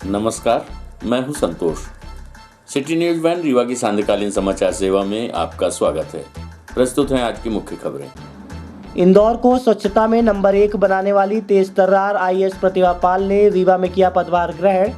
नमस्कार, मैं हूं संतोष। सिटी न्यूज़ वैन रीवा की सांध्यकालीन समाचार सेवा में आपका स्वागत है। प्रस्तुत हैं आज की मुख्य खबरें। इंदौर को स्वच्छता में नंबर 1 बनाने वाली तेज तर्रार आईएएस प्रतिभा पाल ने रीवा में किया पदभार ग्रहण।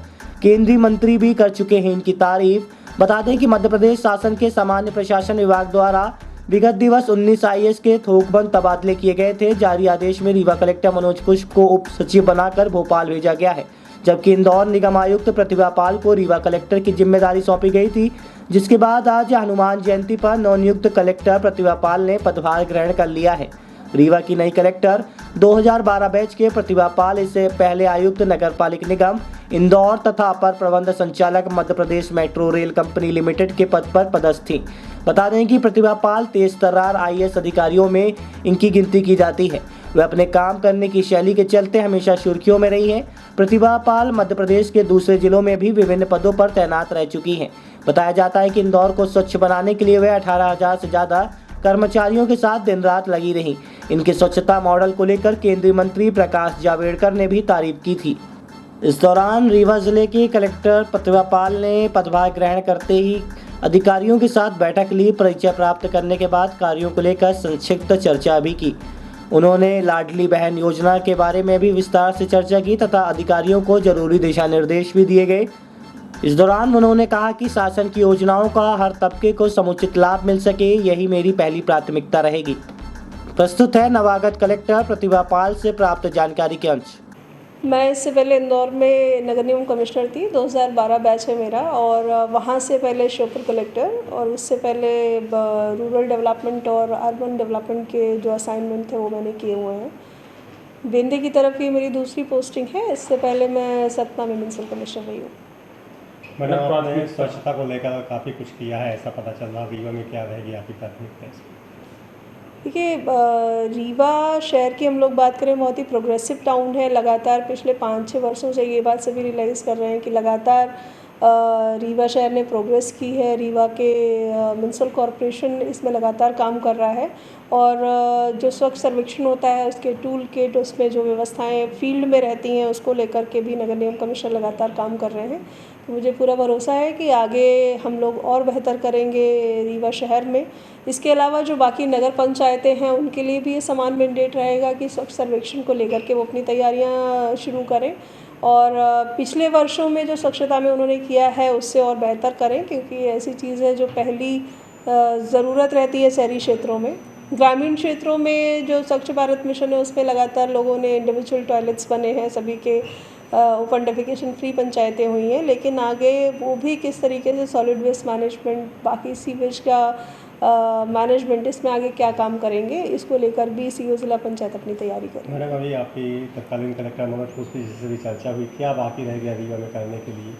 केंद्रीय मंत्री भी कर चुके हैं इनकी तारीफ। बता दें कि मध्य प्रदेश शासन के सामान्य प्रशासन विभाग द्वारा विगत दिवस 19 आईएएस के थोकबंद तबादले किए गए थे। जारी आदेश में रीवा कलेक्टर मनोज पुष्प को उप सचिव बनाकर भोपाल भेजा गया है, जबकि इंदौर निगम आयुक्त प्रतिभा पाल को रीवा कलेक्टर की जिम्मेदारी सौंपी गई थी। जिसके बाद आज हनुमान जयंती पर नवनियुक्त कलेक्टर प्रतिभा पाल ने पदभार ग्रहण कर लिया है। रीवा की नई कलेक्टर 2012 बैच के प्रतिभा पाल इससे पहले आयुक्त नगरपालिका निगम इंदौर तथा अपर प्रबंध संचालक Madhya Pradesh metro rail company limited के पद पर पदस्थ थी। बता दें कि प्रतिभा पाल तेज तर्रार आईएएस अधिकारियों में इनकी गिनती की जाती है। वे अपने काम करने की शैली के चलते हमेशा सुर्खियों में रही हैं। प्रतिभा पाल मध्य प्रदेश के दूसरे जिलों में भी विभिन्न पदों पर तैनात रह चुकी हैं। बताया जाता है कि इंदौर को स्वच्छ बनाने के लिए वे 18,000 से ज़्यादा कर्मचारियों के साथ दिन रात लगी रहीं। इनके स्वच्छता मॉडल को लेकर केंद्रीय मंत्री प्रकाश जावड़ेकर ने भी तारीफ की थी। इस दौरान रीवा जिले के कलेक्टर प्रतिभा पाल ने पदभार ग्रहण करते ही अधिकारियों के साथ बैठक ली। परिचय प्राप्त करने के बाद कार्यों को लेकर संक्षिप्त चर्चा भी की। उन्होंने लाडली बहन योजना के बारे में भी विस्तार से चर्चा की तथा अधिकारियों को जरूरी दिशा निर्देश भी दिए गए। इस दौरान उन्होंने कहा कि शासन की योजनाओं का हर तबके को समुचित लाभ मिल सके, यही मेरी पहली प्राथमिकता रहेगी। प्रस्तुत है नवागत कलेक्टर प्रतिभा पाल से प्राप्त जानकारी के अंश। मैं इससे पहले इंदौर में नगर निगम कमिश्नर थी। 2012 बैच है मेरा, और वहाँ से पहले श्योपुर कलेक्टर, और उससे पहले रूरल डेवलपमेंट और अर्बन डेवलपमेंट के जो असाइनमेंट थे वो मैंने किए हुए हैं। बेंदे की तरफ की मेरी दूसरी पोस्टिंग है। इससे पहले मैं सतना में म्यूनसिपल कमिश्नर रही हूँ। मैडम, आपने स्वच्छता को लेकर काफ़ी कुछ किया है, ऐसा पता चल रहा है। रीवा में क्या रहेगी आपकी प्राथमिकता? देखिए, रीवा शहर की हम लोग बात करें, बहुत ही प्रोग्रेसिव टाउन है। लगातार पिछले 5-6 वर्षों से ये बात सभी रियलाइज़ कर रहे हैं कि लगातार रीवा शहर ने प्रोग्रेस की है। रीवा के म्यूनसिपल कॉरपोरेशन इसमें लगातार काम कर रहा है, और जो स्वच्छ सर्वेक्षण होता है उसके टूल किट, उसमें जो व्यवस्थाएं फील्ड में रहती हैं उसको लेकर के भी नगर निगम कमिश्नर लगातार काम कर रहे हैं। तो मुझे पूरा भरोसा है कि आगे हम लोग और बेहतर करेंगे रीवा शहर में। इसके अलावा जो बाकी नगर पंचायतें हैं उनके लिए भी ये समान मैंडेट रहेगा कि स्वच्छ सर्वेक्षण को लेकर के वो अपनी तैयारियां शुरू करें, और पिछले वर्षों में जो स्वच्छता में उन्होंने किया है उससे और बेहतर करें, क्योंकि ऐसी चीज़ है जो पहली ज़रूरत रहती है शहरी क्षेत्रों में। ग्रामीण क्षेत्रों में जो स्वच्छ भारत मिशन है उसमें लगातार लोगों ने इंडिविजुअल टॉयलेट्स बने हैं, सभी के ओपन डेफिकेशन फ्री पंचायतें हुई हैं, लेकिन आगे वो भी किस तरीके से सॉलिड वेस्ट मैनेजमेंट, बाकी सीवेज का मैनेजमेंट, इसमें आगे क्या काम करेंगे, इसको लेकर भी सीओ जिला पंचायत अपनी तैयारी करें। मैडम, अभी आपकी तत्कालीन कलेक्टर मनोज पुष्प जी से भी चर्चा हुई, क्या बाकी रह गया रीवा में करने के लिए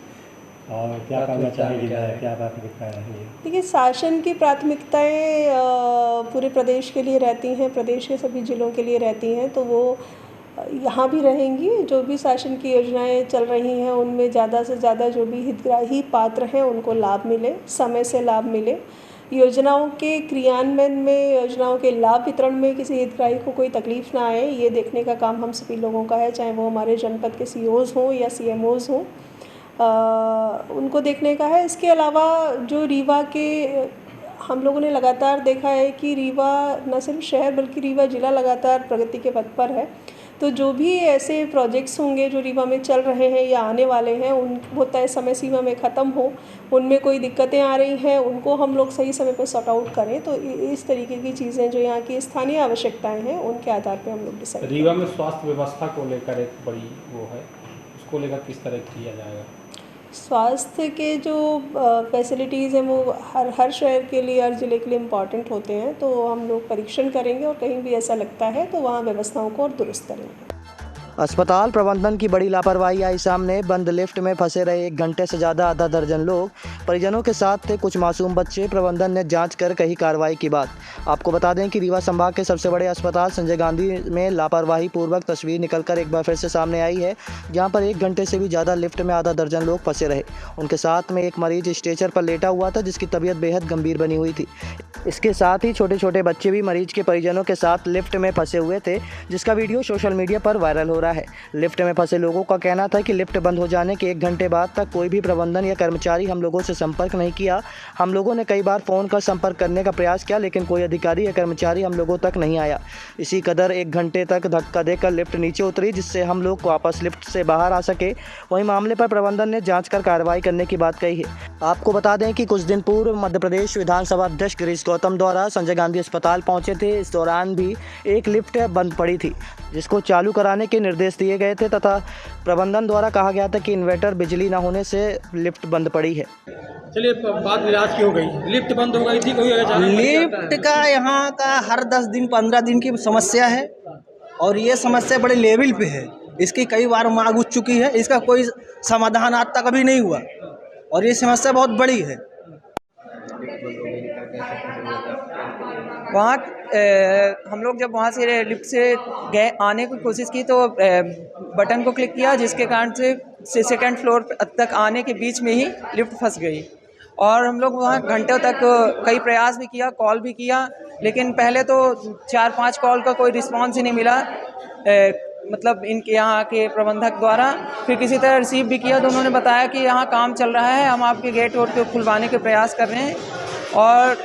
और क्या करना चाहेगी, क्या प्राथमिकताएँ रहेंगी? देखिए, शासन की प्राथमिकताएँ पूरे प्रदेश के लिए रहती हैं, प्रदेश के सभी जिलों के लिए रहती हैं, तो वो यहाँ भी रहेंगी। जो भी शासन की योजनाएं चल रही हैं उनमें ज़्यादा से ज़्यादा जो भी हितग्राही पात्र हैं उनको लाभ मिले, समय से लाभ मिले। योजनाओं के क्रियान्वयन में, योजनाओं के लाभ वितरण में किसी हितग्राही को कोई तकलीफ ना आए, ये देखने का काम हम सभी लोगों का है, चाहे वो हमारे जनपद के सीओज़ हों या सीएमओज़ हों, उनको देखने का है। इसके अलावा जो रीवा के हम लोगों ने लगातार देखा है कि रीवा न सिर्फ शहर बल्कि रीवा जिला लगातार प्रगति के पथ पर है। तो जो भी ऐसे प्रोजेक्ट्स होंगे जो रीवा में चल रहे हैं या आने वाले हैं, उन वो तय समय सीमा में ख़त्म हो, उनमें कोई दिक्कतें आ रही हैं उनको हम लोग सही समय पर सॉर्ट आउट करें। तो इस तरीके की चीज़ें जो यहाँ की स्थानीय आवश्यकताएं हैं उनके आधार पर हम लोग डिसाइड। रीवा में स्वास्थ्य व्यवस्था को लेकर एक बड़ी वो है, उसको लेकर किस तरह किया जाएगा? स्वास्थ्य के जो फैसिलिटीज़ हैं वो हर शहर के लिए, हर ज़िले के लिए इम्पॉर्टेंट होते हैं। तो हम लोग परीक्षण करेंगे और कहीं भी ऐसा लगता है तो वहाँ व्यवस्थाओं को और दुरुस्त करेंगे। अस्पताल प्रबंधन की बड़ी लापरवाही आई सामने। बंद लिफ्ट में फंसे रहे 1 घंटे से ज़्यादा आधा दर्जन लोग परिजनों के साथ थे कुछ मासूम बच्चे। प्रबंधन ने जांच कर कही कार्रवाई की बात। आपको बता दें कि रीवा संभाग के सबसे बड़े अस्पताल संजय गांधी में लापरवाही पूर्वक तस्वीर निकलकर एक बार फिर से सामने आई है, जहां पर 1 घंटे से भी ज़्यादा लिफ्ट में आधा दर्जन लोग फंसे रहे। उनके साथ में एक मरीज स्ट्रेचर पर लेटा हुआ था जिसकी तबीयत बेहद गंभीर बनी हुई थी। इसके साथ ही छोटे छोटे बच्चे भी मरीज के परिजनों के साथ लिफ्ट में फंसे हुए थे, जिसका वीडियो सोशल मीडिया पर वायरल हो रहा है। लिफ्ट में फंसे लोगों का कहना था कि लिफ्ट बंद हो जाने के 1 घंटे बाद तक कोई भी प्रबंधन या कर्मचारी हम लोगों से संपर्क नहीं किया। हम लोगों ने कई बार फ़ोन कर संपर्क करने का प्रयास किया, लेकिन कोई अधिकारी या कर्मचारी हम लोगों तक नहीं आया। इसी कदर 1 घंटे तक धक्का देकर लिफ्ट नीचे उतरी, जिससे हम लोग वापस लिफ्ट से बाहर आ सके। वहीं मामले पर प्रबंधन ने जाँच कर कार्रवाई करने की बात कही है। आपको बता दें कि कुछ दिन पूर्व मध्य प्रदेश विधानसभा अध्यक्ष गिरीश गौतम द्वारा संजय गांधी अस्पताल पहुंचे थे। इस दौरान भी एक लिफ्ट बंद पड़ी थी, जिसको चालू कराने के निर्देश दिए गए थे तथा प्रबंधन द्वारा कहा गया था कि इन्वर्टर बिजली न होने से लिफ्ट बंद पड़ी है। चलिए, बात विराज की हो गई, लिफ्ट बंद हो गई थी, कोई लिफ्ट का यहाँ का हर 10 दिन 15 दिन की समस्या है और ये समस्या बड़े लेवल पे है। इसकी कई बार मांग उठ चुकी है, इसका कोई समाधान आज तक अभी नहीं हुआ और ये समस्या बहुत बड़ी है। वहाँ हम लोग जब वहाँ से लिफ्ट से गए आने की कोशिश की तो बटन को क्लिक किया, जिसके कारण से सेकंड फ्लोर तक आने के बीच में ही लिफ्ट फंस गई और हम लोग वहाँ घंटों तक कई प्रयास भी किया, कॉल भी किया, लेकिन पहले तो 4-5 कॉल का कोई रिस्पांस ही नहीं मिला, मतलब इनके यहाँ के प्रबंधक द्वारा। फिर किसी तरह रिसीव भी किया तो उन्होंने बताया कि यहाँ काम चल रहा है, हम आपके गेट वोट को खुलवाने के प्रयास कर रहे हैं और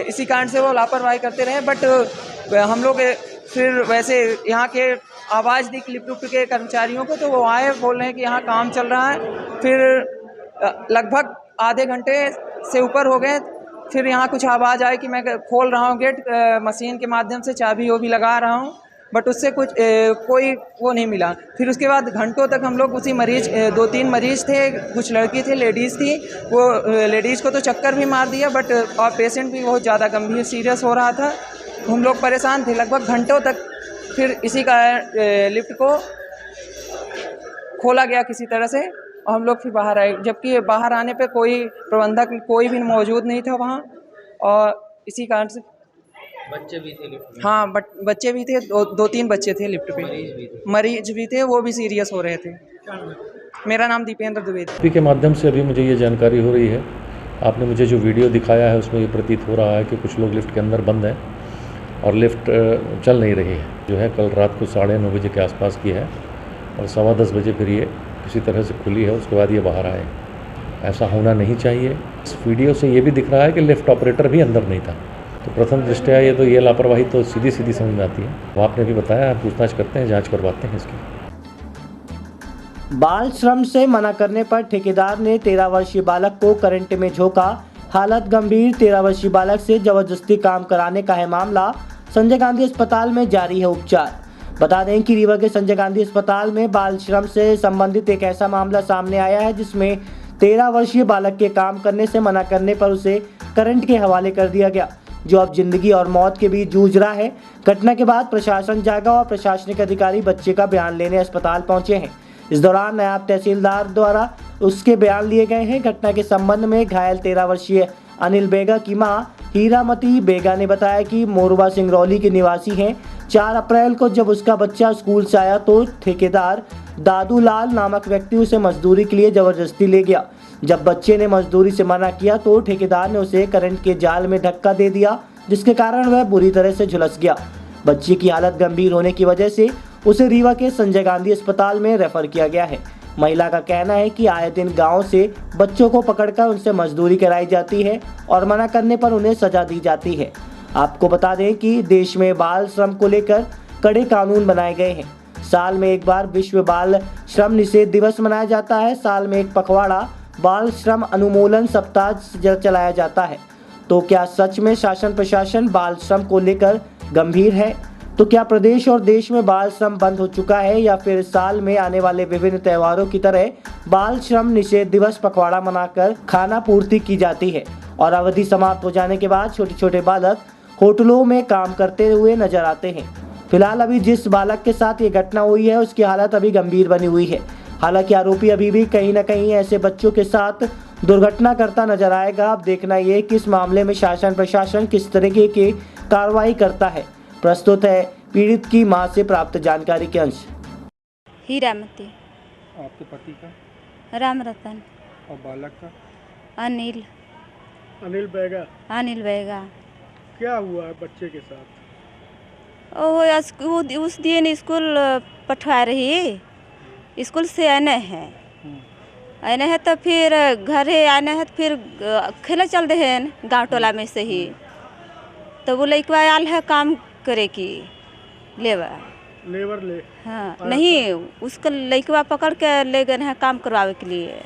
इसी कारण से वो लापरवाही करते रहे। बट हम लोग फिर वैसे यहाँ के आवाज़ दी लिफ्ट के कर्मचारियों को, तो वो आए, बोल रहे हैं कि यहाँ काम चल रहा है। फिर लगभग आधे घंटे से ऊपर हो गए, फिर यहाँ कुछ आवाज़ आई कि मैं खोल रहा हूँ गेट मशीन के माध्यम से, चाबी वो भी लगा रहा हूँ, बट उससे कुछ कोई वो नहीं मिला। फिर उसके बाद घंटों तक हम लोग उसी मरीज 2-3 मरीज थे, कुछ लड़की थे, लेडीज़ थी, वो लेडीज़ को तो चक्कर भी मार दिया, बट और पेशेंट भी बहुत ज़्यादा गंभीर सीरियस हो रहा था। हम लोग परेशान थे लगभग घंटों तक। फिर इसी का लिफ्ट को खोला गया किसी तरह से और हम लोग फिर बाहर आए, जबकि बाहर आने पे कोई प्रबंधक कोई भी मौजूद नहीं था वहाँ और इसी कारण से बच्चे भी थे लिफ्ट में? हाँ, बट बच्चे भी थे, 2-3 बच्चे थे लिफ्ट पे, मरीज भी थे, वो भी सीरियस हो रहे थे। मेरा नाम दीपेंद्र द्विवेदी के माध्यम से अभी मुझे ये जानकारी हो रही है। आपने मुझे जो वीडियो दिखाया है उसमें ये प्रतीत हो रहा है कि कुछ लोग लिफ्ट के अंदर बंद हैं और लिफ्ट चल नहीं रही है, जो है कल रात को 9:30 बजे के आसपास की है और 10:15 बजे फिर ये किसी तरह से खुली है, उसके बाद ये बाहर आए। ऐसा होना नहीं चाहिए। इस वीडियो से ये भी दिख रहा है कि लिफ्ट ऑपरेटर भी अंदर नहीं था, तो प्रथम दृष्टया ये लापरवाही तो सीधी समझ में आती है। वो आपने भी बताया, पूछताछ करते हैं, जांच करवाते हैं इसकी। बाल श्रम से मना करने पर ठेकेदार ने 13 वर्षीय बालक को करंट में झोंका, हालत गंभीर। 13 वर्षीय बालक से जबरदस्ती काम कराने का है मामला। संजय गांधी अस्पताल में जारी है उपचार। बता दें कि रीवा के संजय गांधी अस्पताल में बाल श्रम से संबंधित एक ऐसा मामला सामने आया है जिसमें 13 वर्षीय बालक के काम करने से मना करने पर उसे करंट के हवाले कर दिया गया, जो अब जिंदगी और मौत के बीच जूझ रहा है। घटना के बाद प्रशासन जागा और प्रशासनिक अधिकारी बच्चे का बयान लेने अस्पताल पहुंचे हैं। इस दौरान नायब तहसीलदार द्वारा उसके बयान लिए गए हैं। घटना के संबंध में घायल 13 वर्षीय अनिल बेगा की मां हीरामती बेगा ने बताया कि मोरबा सिंगरौली के निवासी हैं। 4 अप्रैल को जब उसका बच्चा स्कूल से आया तो ठेकेदार दादू लाल नामक व्यक्ति उसे मजदूरी के लिए जबरदस्ती ले गया। जब बच्चे ने मजदूरी से मना किया तो ठेकेदार ने उसे करंट के जाल में धक्का दे दिया, जिसके कारण वह बुरी तरह से झुलस गया। बच्चे की हालत गंभीर होने की वजह से उसे रीवा के संजय गांधी अस्पताल में रेफर किया गया है। महिला का कहना है कि आए दिन गांव से बच्चों को पकड़कर उनसे मजदूरी कराई जाती है और मना करने पर उन्हें सजा दी जाती है। आपको बता दें कि देश में बाल श्रम को लेकर कड़े कानून बनाए गए हैं। साल में एक बार विश्व बाल श्रम निषेध दिवस मनाया जाता है। साल में एक पखवाड़ा बाल श्रम अनुमूलन सप्ताह चलाया जाता है। तो क्या सच में शासन प्रशासन बाल श्रम को लेकर गंभीर है? तो क्या प्रदेश और देश में बाल श्रम बंद हो चुका है या फिर साल में आने वाले विभिन्न त्योहारों की तरह बाल श्रम निषेध दिवस पखवाड़ा मनाकर खाना पूर्ति की जाती है और अवधि समाप्त हो जाने के बाद छोटे छोटे बालक होटलों में काम करते हुए नजर आते हैं? फिलहाल अभी जिस बालक के साथ ये घटना हुई है उसकी हालत अभी गंभीर बनी हुई है। हालांकि आरोपी अभी भी कहीं न कहीं ऐसे बच्चों के साथ दुर्घटना करता नजर आएगा। अब देखना ये कि इस मामले में शासन प्रशासन किस तरीके की कार्रवाई करता है। प्रस्तुत है पीड़ित की मां से प्राप्त जानकारी के अंश। हीरामती। आपके पति का? राम रतन। और बालक का? अनिल। अनिल बेगा। अनिल बेगा। क्या हुआ है बच्चे के साथ? उस दिन स्कूल पठवा रही, स्कूल से आने हैं तो फिर घरे आने हैं तो फिर खेले चल रहे हैं गाँव टोला में से ही, तो वो लड़का आयल है काम करे की लेबर ले हाँ नहीं, उसका लड़का पकड़ के ले गए हैं काम करवावे के लिए,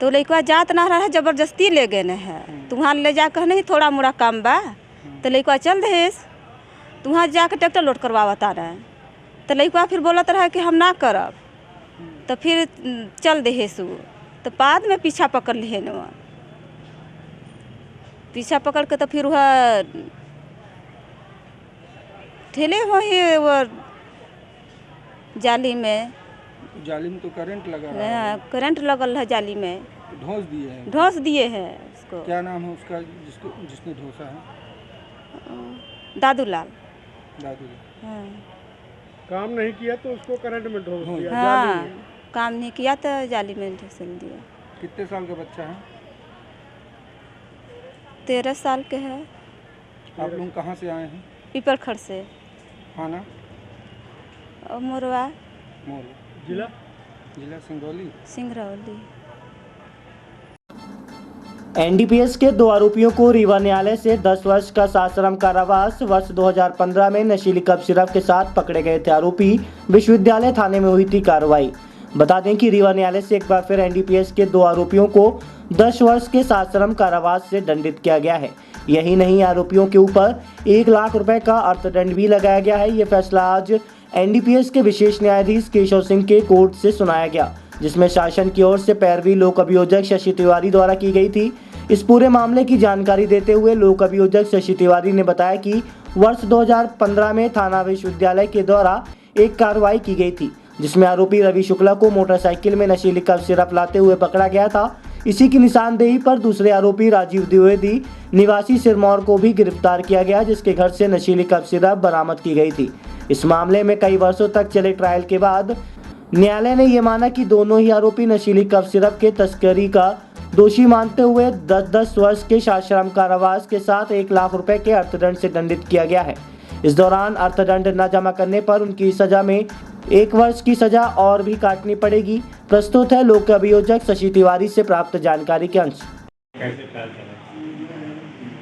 तो लड़का जात ना रहा है, जबरदस्ती ले गए हैं। तो वहाँ ले जाकर नहीं थोड़ा मोड़ा काम बा, तो लड़का चल रहे तो वहाँ जाकर ट्रैक्टर लोड करवाता रहे, तो लड़का फिर बोलता रहा कि हम ना करब, तो फिर चल दे सु, तो बाद में पीछा पकड़ लिए न, पीछा पकड़ के तो फिर वह ठेले वही वो जाली में तो करंट लगा रहा है। करंट लगल है जाली में, ढोस दिए हैं उसको। क्या नाम है उसका जिसने ढोसा है? दादूलाल। हाँ। काम नहीं किया तो उसको करंट में ढोस दिया। हाँ, काम नहीं किया तो जाली में ढोसल दिया। कितने साल का बच्चा है? 13 साल के है। आप लोग कहाँ से आए हैं? पीपलखड़ से। थाना? मोरवा। जिला सिंगरौली। एनडीपीएस के 2 आरोपियों को रीवा न्यायालय से 10 वर्ष का सश्रम कारावास। वर्ष 2015 में नशीली कप सिरप के साथ पकड़े गए थे आरोपी। विश्वविद्यालय थाने में हुई थी कार्रवाई। बता दें कि रीवा न्यायालय से एक बार फिर एनडीपीएस के 2 आरोपियों को 10 वर्ष के सश्रम कारावास से दंडित किया गया है। यही नहीं, आरोपियों के ऊपर 1 लाख रुपए का अर्थदंड भी लगाया गया है। ये फैसला आज एनडीपीएस के विशेष न्यायाधीश केशव सिंह के कोर्ट से सुनाया गया, जिसमें शासन की ओर से पैरवी लोक अभियोजक शशि तिवारी द्वारा की गई थी। इस पूरे मामले की जानकारी देते हुए लोक अभियोजक शशि तिवारी ने बताया कि वर्ष 2015 में थाना विश्वविद्यालय के द्वारा एक कार्रवाई की गई थी, जिसमें आरोपी रवि शुक्ला को मोटरसाइकिल में नशीली कप सिरप लाते हुए पकड़ा गया था। इसी की निशानदेही पर दूसरे आरोपी राजीव द्विवेदी निवासी सिरमौर को भी गिरफ्तार किया गया, जिसके घर से नशीली कप सिरप बरामद की गई थी। इस मामले में कई वर्षों तक चले ट्रायल के बाद न्यायालय ने यह माना कि दोनों ही आरोपी नशीली कप सिरप के तस्करी का दोषी मानते हुए 10 वर्ष के सश्रम कारावास के साथ 1 लाख रुपए के अर्थदंड से दंडित किया गया है। इस दौरान अर्थदंड न जमा करने पर उनकी सजा में 1 वर्ष की सजा और भी काटनी पड़ेगी। प्रस्तुत है लोक अभियोजक शशि तिवारी से प्राप्त जानकारी के अंश।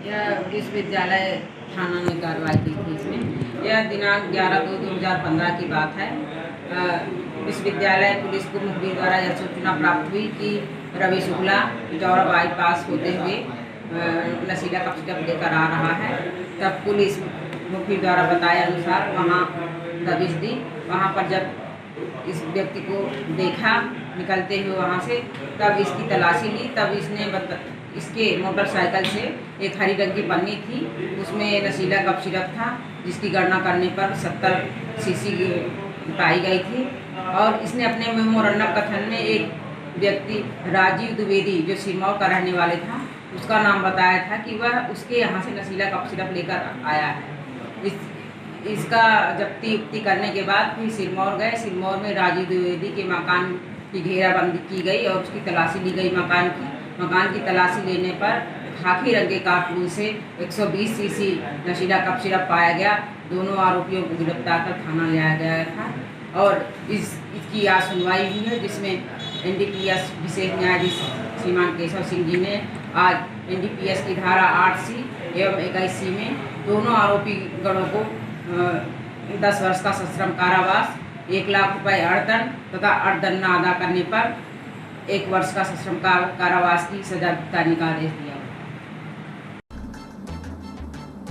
यह विश्वविद्यालय थाना में कार्रवाई की थी। इसमें यह दिनांक 11/2/2015 की बात है। विश्वविद्यालय पुलिस को मुखबिर द्वारा यह सूचना प्राप्त हुई कि रवि शुक्ला जौरा बाईपास होते हुए नशीला कप सिरप लेकर आ रहा है। तब पुलिस मुखबिर द्वारा बताए अनुसार वहाँ दबिश दी। वहाँ पर जब इस व्यक्ति को देखा निकलते हुए वहाँ से, तब इसकी तलाशी ली। तब इसने इसके मोटरसाइकिल से एक हरी रंग की पन्नी थी, उसमें नशीला कप सिरप था, जिसकी गणना करने पर 70 सीसी पाई गई थी। और इसने अपने मेमोरेंडम कथन में एक व्यक्ति राजीव द्विवेदी जो सिरमौर का रहने वाले था, उसका नाम बताया था कि वह उसके यहाँ से नशीला कप सिरप लेकर आया है। इसका जब्ती उक्ति करने के बाद फिर सिरमौर गए। सिरमौर में राजीव द्विवेदी के मकान की घेराबंदी की गई और उसकी तलाशी ली गई। मकान की तलाशी लेने पर खाकी रंग के कारतूस से 120 सीसी नशीला कप सिरप पाया गया। दोनों आरोपियों को गिरफ्तार कर थाना लाया गया था और इसकी आज सुनवाई हुई है, जिसमें एनडीपीएस विशेष न्यायाधीश श्रीमान केशव सिंह जी ने आज एनडीपीएस की धारा 8C एवं 21C में दोनों आरोपी गणों को 10 वर्ष का सश्रम कारावास, 1 लाख रुपए अर्थदंड तथा अर्थदंड न अदा करने पर 1 वर्ष का सश्रम कारावास की सजा भुगताने का आदेश दिया।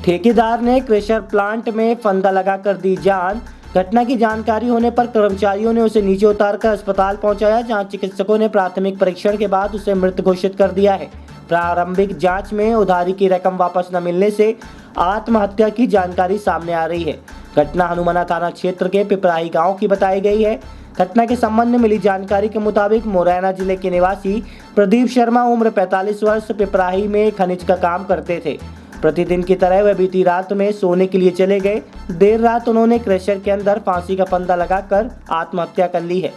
ठेकेदार ने क्रेशर प्लांट में फंदा लगाकर दी जान। घटना की जानकारी होने पर कर्मचारियों ने उसे नीचे उतारकर अस्पताल पहुंचाया, जहां चिकित्सकों ने प्राथमिक परीक्षण के बाद उसे मृत घोषित कर दिया है। प्रारंभिक जांच में उधारी की रकम वापस न मिलने से आत्महत्या की जानकारी सामने आ रही है। घटना हनुमाना थाना क्षेत्र के पिपराही गांव की बताई गई है। घटना के संबंध में मिली जानकारी के मुताबिक मुरैना जिले के निवासी प्रदीप शर्मा उम्र 45 वर्ष पिपराही में खनिज का काम करते थे। प्रतिदिन की तरह वह बीती रात में सोने के लिए चले गए। देर रात उन्होंने क्रेशर के अंदर फांसी का फंदा लगाकर आत्महत्या कर ली है।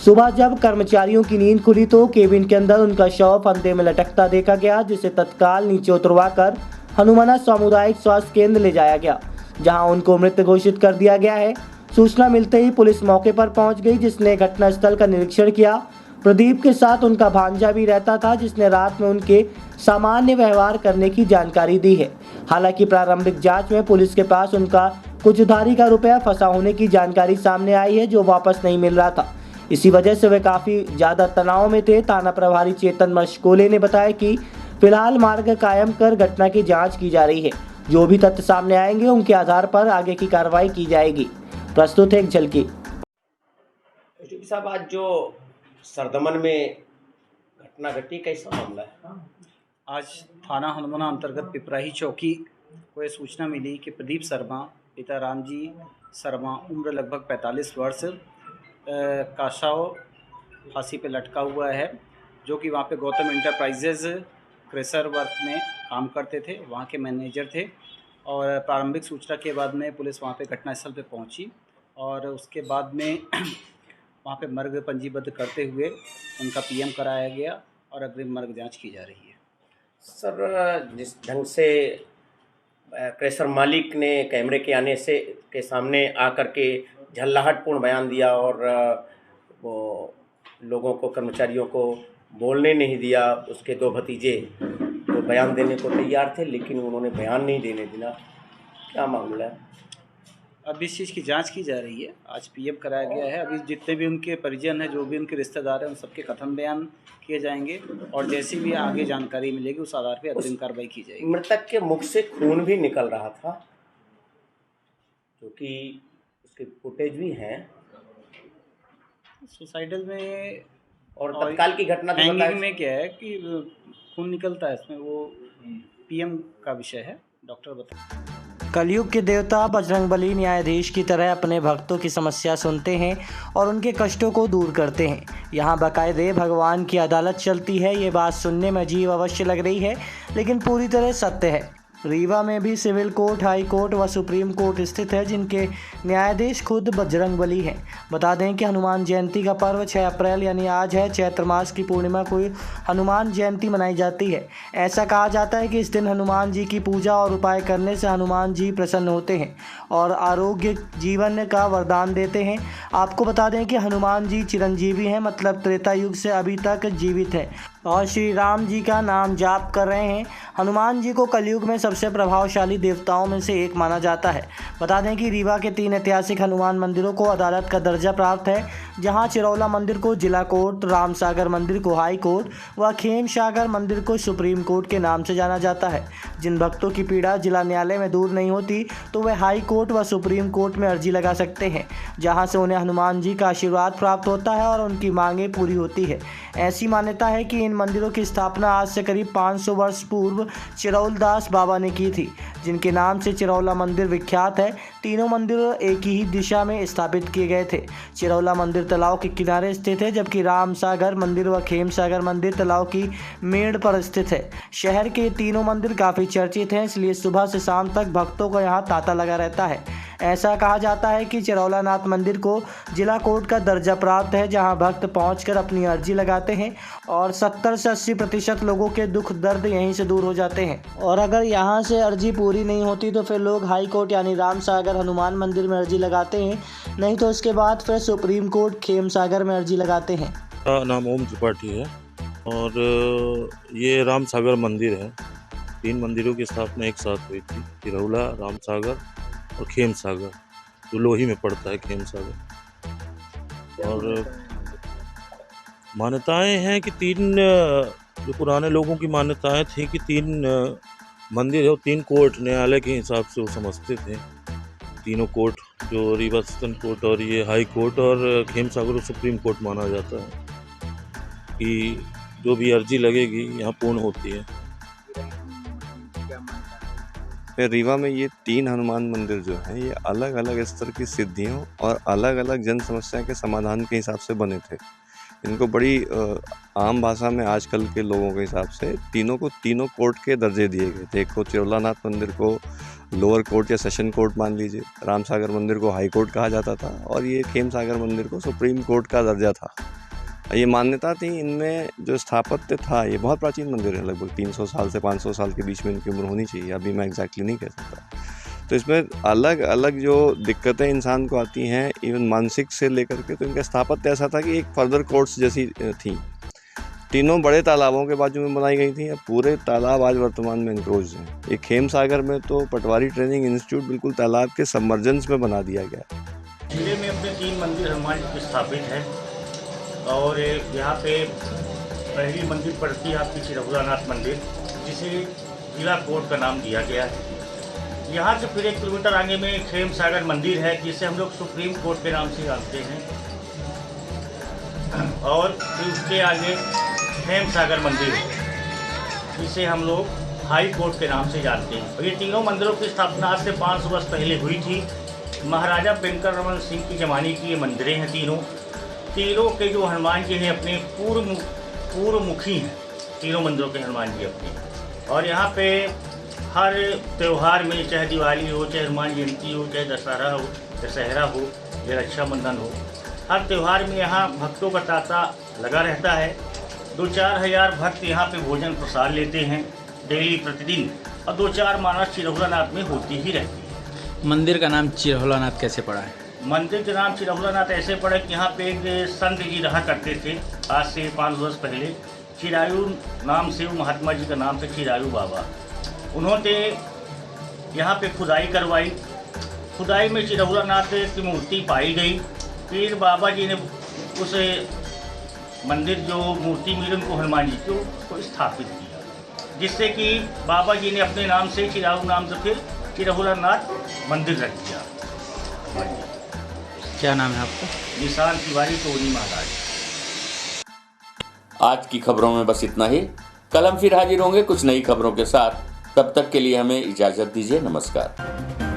सुबह जब कर्मचारियों की नींद खुली तो केबिन के अंदर उनका शव फंदे में लटकता देखा गया, जिसे तत्काल नीचे उतरवाकर हनुमाना सामुदायिक स्वास्थ्य केंद्र ले जाया गया, जहां उनको मृत घोषित कर दिया गया है। सूचना मिलते ही पुलिस मौके पर पहुंच गई, जिसने घटनास्थल का निरीक्षण किया। प्रदीप के साथ उनका भांजा भी रहता था, जिसने रात में उनके सामान्य व्यवहार करने की जानकारी दी है। हालांकि प्रारंभिक जांच में पुलिस के पास उनका कुछ उधारी का रुपया फंसा होने की जानकारी सामने आई है, जो वापस नहीं मिल रहा था। इसी वजह से वे काफी ज्यादा तनाव में थे। थाना प्रभारी चेतन मशकोले ने बताया कि फिलहाल मार्ग कायम कर घटना की जांच की जा रही है। जो भी तथ्य सामने आएंगे उनके आधार पर आगे की कार्रवाई की जाएगी। प्रस्तुत है एक झलकी। साहब, आज जो सरदमन में घटना घटी, कैसा मामला है? आज थाना हनुमाना अंतर्गत पिपराही चौकी को यह सूचना मिली कि प्रदीप शर्मा पिता रामजी शर्मा उम्र लगभग 45 वर्ष काशाव फांसी पे लटका हुआ है, जो कि वहाँ पे गौतम इंटरप्राइजेज क्रेशर वर्क में काम करते थे, वहाँ के मैनेजर थे। और प्रारंभिक सूचना के बाद में पुलिस वहाँ पे घटनास्थल पे पहुँची और उसके बाद में वहाँ पे मर्ग पंजीबद्ध करते हुए उनका पीएम कराया गया और अग्रिम मर्ग जांच की जा रही है। सर, जिस ढंग से क्रेशर मालिक ने कैमरे के आने से के सामने आकर के झल्लाहटपूर्ण बयान दिया और वो लोगों को, कर्मचारियों को बोलने नहीं दिया, उसके दो भतीजे तो बयान देने को तैयार थे लेकिन उन्होंने बयान नहीं देने दिया, क्या मामला है? अब इस चीज़ की जांच की जा रही है। आज पीएम कराया गया है। अभी जितने भी उनके परिजन हैं, जो भी उनके रिश्तेदार हैं, उन सबके कथन बयान किए जाएंगे और जैसी भी आगे जानकारी मिलेगी उस आधार पर अग्रिम कार्रवाई की जाएगी। मृतक के मुख से खून भी निकल रहा था, क्योंकि उसके फुटेज भी हैं सुसाइडल में। और तत्काल की घटना हैंगिंग में क्या है कि खून निकलता है, इसमें वो पीएम का विषय है, डॉक्टर बता। कलयुग के देवता बजरंगबली न्यायाधीश की तरह अपने भक्तों की समस्या सुनते हैं और उनके कष्टों को दूर करते हैं। यहाँ बाकायदे भगवान की अदालत चलती है। ये बात सुनने में अजीब अवश्य लग रही है, लेकिन पूरी तरह सत्य है। रीवा में भी सिविल कोर्ट, हाई कोर्ट व सुप्रीम कोर्ट स्थित है, जिनके न्यायाधीश खुद बजरंगबली हैं। बता दें कि हनुमान जयंती का पर्व 6 अप्रैल यानी आज है। चैत्र मास की पूर्णिमा को हनुमान जयंती मनाई जाती है। ऐसा कहा जाता है कि इस दिन हनुमान जी की पूजा और उपाय करने से हनुमान जी प्रसन्न होते हैं और आरोग्य जीवन का वरदान देते हैं। आपको बता दें कि हनुमान जी चिरंजीवी हैं, मतलब त्रेता युग से अभी तक जीवित हैं और श्री राम जी का नाम जाप कर रहे हैं। हनुमान जी को कलयुग में सबसे प्रभावशाली देवताओं में से एक माना जाता है। बता दें कि रीवा के 3 ऐतिहासिक हनुमान मंदिरों को अदालत का दर्जा प्राप्त है, जहां चिरौला मंदिर को जिला कोर्ट, रामसागर मंदिर को हाई कोर्ट व खेमसागर मंदिर को सुप्रीम कोर्ट के नाम से जाना जाता है। जिन भक्तों की पीड़ा जिला न्यायालय में दूर नहीं होती तो वे हाई कोर्ट व सुप्रीम कोर्ट में अर्जी लगा सकते हैं, जहाँ से उन्हें हनुमान जी का आशीर्वाद प्राप्त होता है और उनकी मांगें पूरी होती है। ऐसी मान्यता है कि इन मंदिरों की स्थापना आज से करीब 500 वर्ष पूर्व चिरौलदास बाबा ने की थी, जिनके नाम से चिरौला मंदिर विख्यात है। तीनों मंदिर एक ही दिशा में स्थापित किए गए थे। चिरौला मंदिर तालाब के किनारे स्थित है, जबकि रामसागर मंदिर व खेमसागर मंदिर तालाब की मेड़ पर स्थित है। शहर के तीनों मंदिर काफ़ी चर्चित हैं, इसलिए सुबह से शाम तक भक्तों का यहाँ तांता लगा रहता है। ऐसा कहा जाता है कि चिरौला नाथ मंदिर को जिला कोर्ट का दर्जा प्राप्त है, जहां भक्त पहुंचकर अपनी अर्जी लगाते हैं और 70 से 80% लोगों के दुख दर्द यहीं से दूर हो जाते हैं। और अगर यहां से अर्जी पूरी नहीं होती तो फिर लोग हाई कोर्ट यानी रामसागर हनुमान मंदिर में अर्जी लगाते हैं, नहीं तो उसके बाद फिर सुप्रीम कोर्ट खेमसागर में अर्जी लगाते हैं। मेरा नाम ओम त्रिपाठी है और ये रामसागर मंदिर है। 3 मंदिरों की स्थापना एक साथ हुई थी, चिरौला, रामसागर और खेमसागर, जो लोही में पड़ता है खेमसागर। और मान्यताएं हैं कि 3 जो पुराने लोगों की मान्यताएं थी कि 3 मंदिर है और 3 कोर्ट न्यायालय के हिसाब से वो समझते थे। तीनों कोर्ट जो रीवा सदन कोर्ट और ये हाई कोर्ट और खेमसागर को सुप्रीम कोर्ट माना जाता है कि जो भी अर्जी लगेगी यहाँ पूर्ण होती है। रीवा में ये 3 हनुमान मंदिर जो हैं ये अलग अलग स्तर की सिद्धियों और अलग अलग जन समस्या के समाधान के हिसाब से बने थे। इनको बड़ी आम भाषा में आजकल के लोगों के हिसाब से तीनों कोर्ट के दर्जे दिए गए थे। एक को चिरौलानाथ मंदिर को लोअर कोर्ट या सेशन कोर्ट मान लीजिए, रामसागर मंदिर को हाई कोर्ट कहा जाता था और ये खेमसागर मंदिर को सुप्रीम कोर्ट का दर्जा था। ये मान्यता थी, इनमें जो स्थापत्य था ये बहुत प्राचीन मंदिर है, लगभग 300 साल से 500 साल के बीच में इनकी उम्र होनी चाहिए। अभी मैं एग्जैक्टली नहीं कह सकता। तो इसमें अलग अलग जो दिक्कतें इंसान को आती हैं, इवन मानसिक से लेकर के, तो इनका स्थापत्य ऐसा था कि एक फर्दर कोर्ट्स जैसी थी। तीनों बड़े तालाबों के बाजू में बनाई गई थी। अब पूरे तालाब आज वर्तमान में एनक्रोच हैं। एक खेम सागर में तो पटवारी ट्रेनिंग इंस्टीट्यूट बिल्कुल तालाब के सबमर्जेंस में बना दिया गया। जिले में अपने 3 मंदिर हनुमान जी स्थापित है और यहाँ पे पहली मंदिर पड़ती है आपकी श्री रघुनाथ मंदिर, जिसे जिला कोर्ट का नाम दिया गया है। यहाँ से फिर 1 किलोमीटर आगे में खेम सागर मंदिर है, जिसे हम लोग सुप्रीम कोर्ट के नाम से जानते हैं, और फिर उसके आगे खेम सागर मंदिर है, जिसे हम लोग हाई कोर्ट के नाम से जानते हैं। और ये तीनों मंदिरों की स्थापना आज से 500 वर्ष पहले हुई थी। महाराजा वेंकट रमन सिंह की ज़माने की ये मंदिरें हैं। तीनों के जो हनुमान जी हैं अपने पूर्वमुखी हैं, तीनों मंदिरों के हनुमान जी अपने। और यहाँ पे हर त्यौहार में, चाहे दिवाली हो, चाहे हनुमान जयंती हो, चाहे दशहरा हो या रक्षाबंधन हो, हर त्यौहार में यहाँ भक्तों का तांता लगा रहता है। 2-4 हज़ार भक्त यहाँ पे भोजन प्रसाद लेते हैं डेली प्रतिदिन, और 2-4 मानस चिरहुलानाथ में होती ही रहती है। मंदिर का नाम चिरहुलानाथ कैसे पड़ा है? मंदिर का नाम चिरहुलानाथ ऐसे पड़ा कि यहाँ पे एक संत जी रहा करते थे आज से 5 वर्ष पहले। चिरायु नाम से, वो महात्मा जी का नाम से चिरायु बाबा, उन्होंने यहाँ पे खुदाई करवाई। खुदाई में चिरहुलानाथ की मूर्ति पाई गई। फिर बाबा जी ने उस मंदिर जो मूर्ति मिली उनको हनुमान जी को स्थापित किया, जिससे कि बाबा जी ने अपने नाम से चिरायु नाम से फिर चिरहुलानाथ मंदिर रख दिया। क्या नाम है आपका? निशान तिवारी, टोनी महाराज। आज की खबरों में बस इतना ही। कल हम फिर हाजिर होंगे कुछ नई खबरों के साथ। तब तक के लिए हमें इजाजत दीजिए। नमस्कार।